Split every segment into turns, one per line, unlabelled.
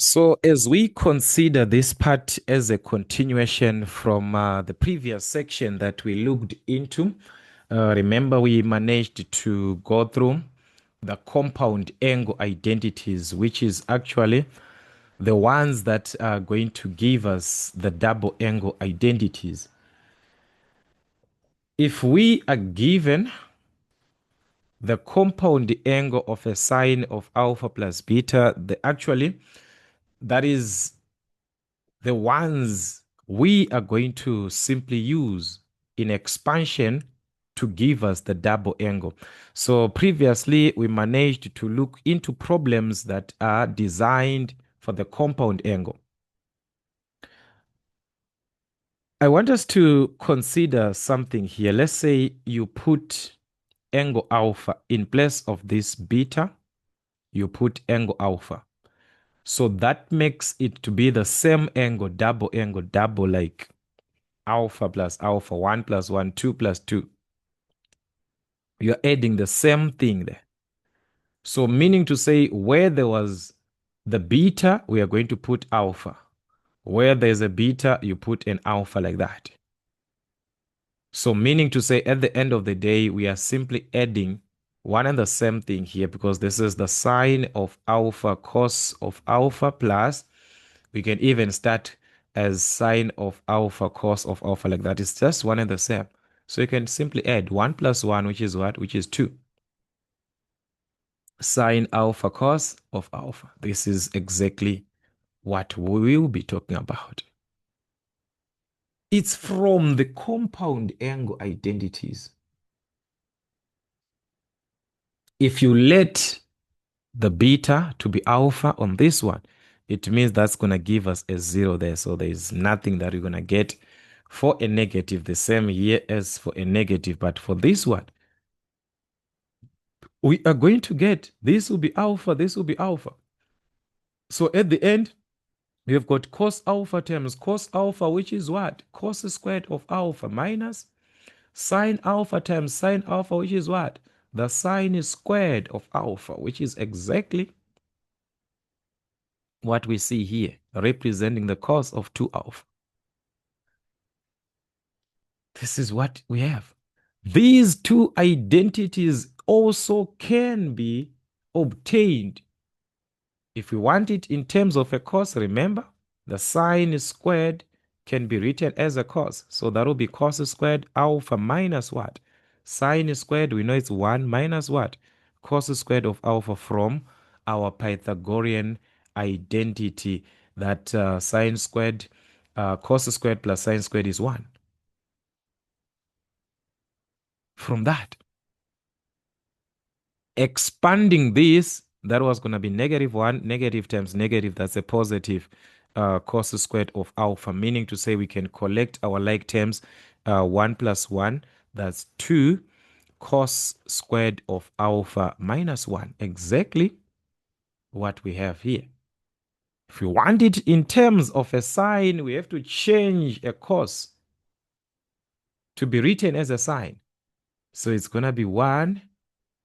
So, as we consider this part as a continuation from the previous section that we looked into, remember we managed to go through the compound angle identities, which is actually the ones that are going to give us the double angle identities. If we are given the compound angle of a sine of alpha plus beta, that is the ones we are going to simply use in expansion to give us the double angle. So previously we managed to look into problems that are designed for the compound angle. I want us to consider something here. Let's say you put angle alpha in place of this beta, you put angle alpha. So that makes it to be the same angle, double, like alpha plus alpha, 1 plus 1, 2 plus 2. You're adding the same thing there. So meaning to say where there was the beta, we are going to put alpha. Where there's a beta, you put an alpha like that. So meaning to say at the end of the day, we are simply adding one and the same thing here because this is the sine of alpha cos of alpha plus, we can even start as sine of alpha cos of alpha like that. It's just one and the same. So you can simply add 1 plus 1, which is what? Which is 2. Sine alpha cos of alpha. This is exactly what we will be talking about. It's from the compound angle identities. If you let the beta to be alpha on this one, it means that's going to give us a 0 there. So there is nothing that you're going to get for a negative the same here as for a negative. But for this one, we are going to get this will be alpha, this will be alpha. So at the end, we have got cos alpha times cos alpha, which is what? Cos squared of alpha minus sine alpha times sine alpha, which is what? The sine squared of alpha, which is exactly what we see here, representing the cos of 2 alpha. This is what we have. These two identities also can be obtained. If we want it in terms of a cos, remember, the sine squared can be written as a cos. So that will be cos squared alpha minus what? Sine squared, we know it's 1 minus what? Cos squared of alpha from our Pythagorean identity that sine squared, cos squared plus sine squared is 1. From that, expanding this, that was going to be -1, negative times negative, that's a positive cos squared of alpha, meaning to say we can collect our like terms, 1 plus 1, that's 2 cos squared of alpha minus 1, exactly what we have here. If we want it in terms of a sine, we have to change a cos to be written as a sine. So it's going to be 1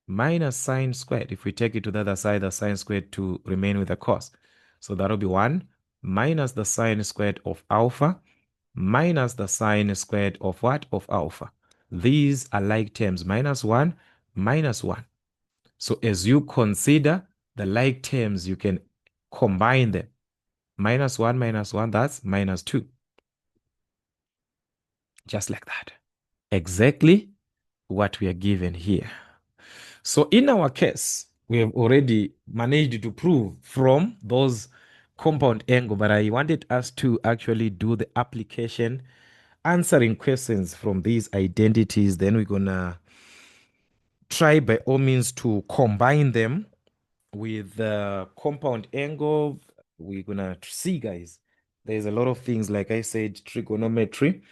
minus sine squared. If we take it to the other side, the sine squared to remain with the cos. So that'll be 1 minus the sine squared of alpha minus the sine squared of what? Of alpha. These are like terms, -1, -1. So as you consider the like terms, you can combine them. -1 -1, that's -2. Just like that. Exactly what we are given here. So in our case, we have already managed to prove from those compound angle, but I wanted us to actually do the application, answering questions from these identities. Then we're gonna try by all means to combine them with the compound angle. We're gonna see, guys, there's a lot of things, like I said, trigonometry.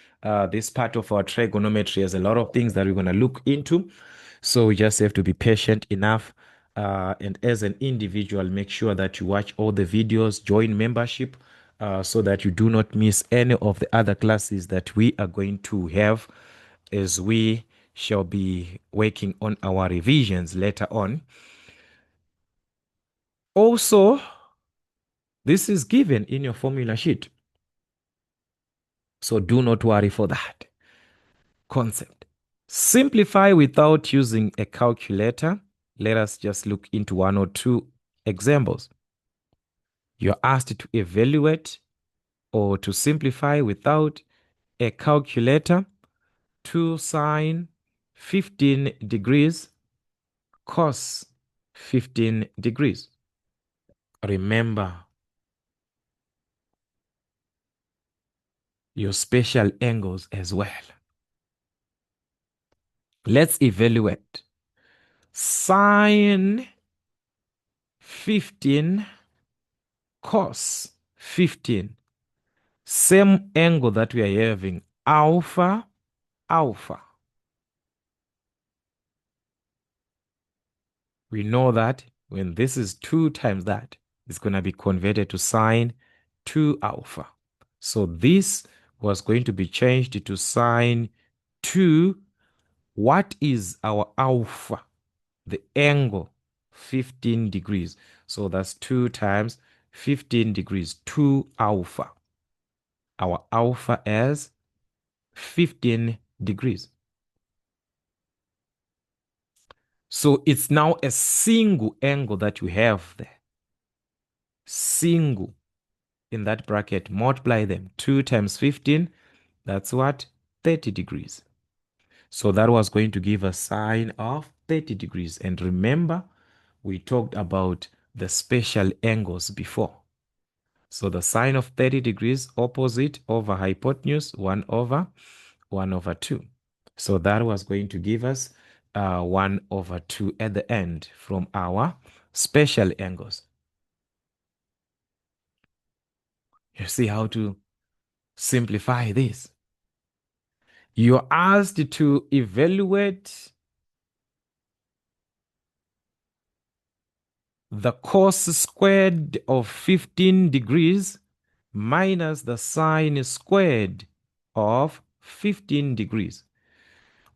This part of our trigonometry has a lot of things that we're gonna look into. So we just have to be patient enough. And as an individual, make sure that you watch all the videos, join membership, so that you do not miss any of the other classes that we are going to have as we shall be working on our revisions later on. Also, This is given in your formula sheet. So do not worry for that concept. Simplify without using a calculator. Let us just look into one or two examples. You're asked to evaluate or to simplify without a calculator 2 sine 15 degrees cos 15 degrees. Remember your special angles as well. Let's evaluate. Sine 15 cos 15. Same angle that we are having, alpha, alpha. We know that when this is 2 times that, it's going to be converted to sine 2 alpha. So this was going to be changed to sine 2. What is our alpha? The angle, 15 degrees. So that's 2 times 15 degrees, 2 alpha. Our alpha is 15 degrees. So it's now a single angle that you have there. Single in that bracket, multiply them. 2 times 15, that's what? 30 degrees. So that was going to give a sine of 30 degrees. And remember, we talked about the special angles before. So the sine of 30 degrees, opposite over hypotenuse, 1 over 2. So that was going to give us 1 over 2 at the end from our special angles. You see how to simplify this. You're asked to evaluate the cos squared of 15 degrees minus the sine squared of 15 degrees.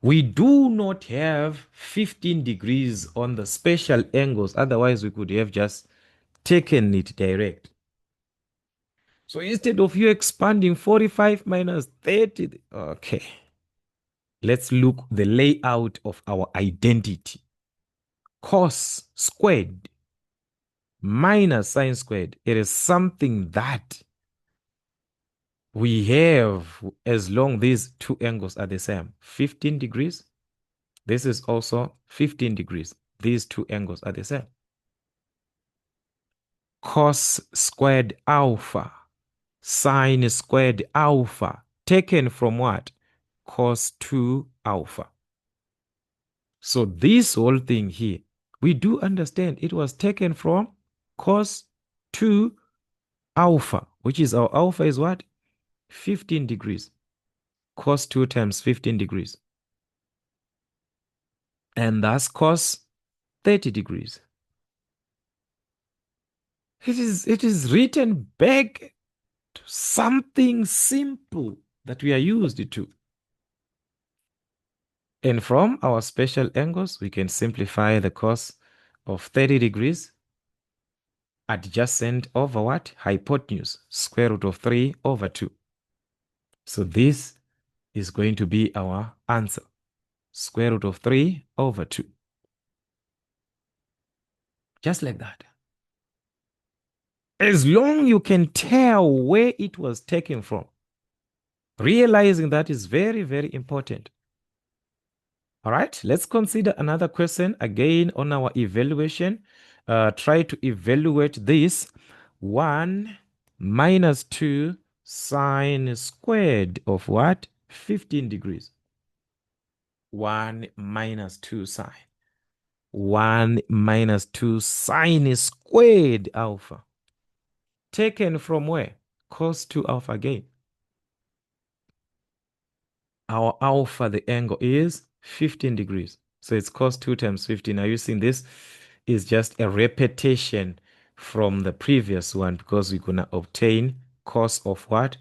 We do not have 15 degrees on the special angles. Otherwise, we could have just taken it direct. So instead of you expanding 45 minus 30, okay. Let's look the layout of our identity. Cos squared minus sine squared. It is something that we have as long these two angles are the same. 15 degrees. This is also 15 degrees. These two angles are the same. Cos squared alpha, sine squared alpha, taken from what? Cos 2 alpha. So this whole thing here, we do understand it was taken from cos 2 alpha, which is our alpha is what? 15 degrees. Cos 2 times 15 degrees. And that's cos 30 degrees. It is written back to something simple that we are used to. And from our special angles, we can simplify the cos of 30 degrees adjacent over what? Hypotenuse, square root of 3 over 2. So this is going to be our answer, square root of 3 over 2. Just like that. As long you can tell where it was taken from, realizing that is very, very important. All right, let's consider another question again on our evaluation. Try to evaluate this. 1 minus 2 sine squared of what? 15 degrees. 1 minus 2 sine. 1 minus 2 sine squared alpha. Taken from where? Cos 2 alpha again. Our alpha, the angle is 15 degrees. So it's cos 2 times 15. Are you seeing this? Is just a repetition from the previous one because we're going to obtain cos of what?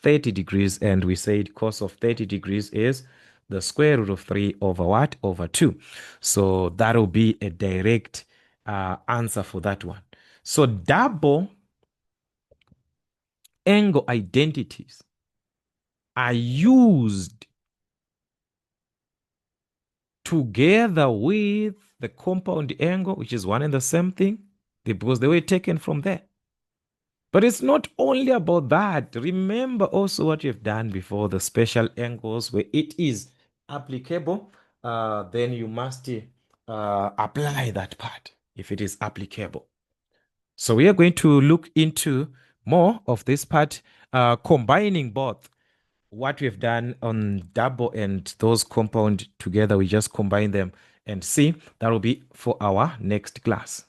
30 degrees. And we said cos of 30 degrees is the square root of 3 over what? Over 2. So that'll be a direct answer for that one. So double angle identities are used together with the compound angle, which is one and the same thing, because they were taken from there. But it's not only about that. Remember also what you've done before, the special angles, where it is applicable, then you must apply that part if it is applicable. So we are going to look into more of this part, combining both what we've done on double and those compound together. We just combine them and see. That will be for our next class.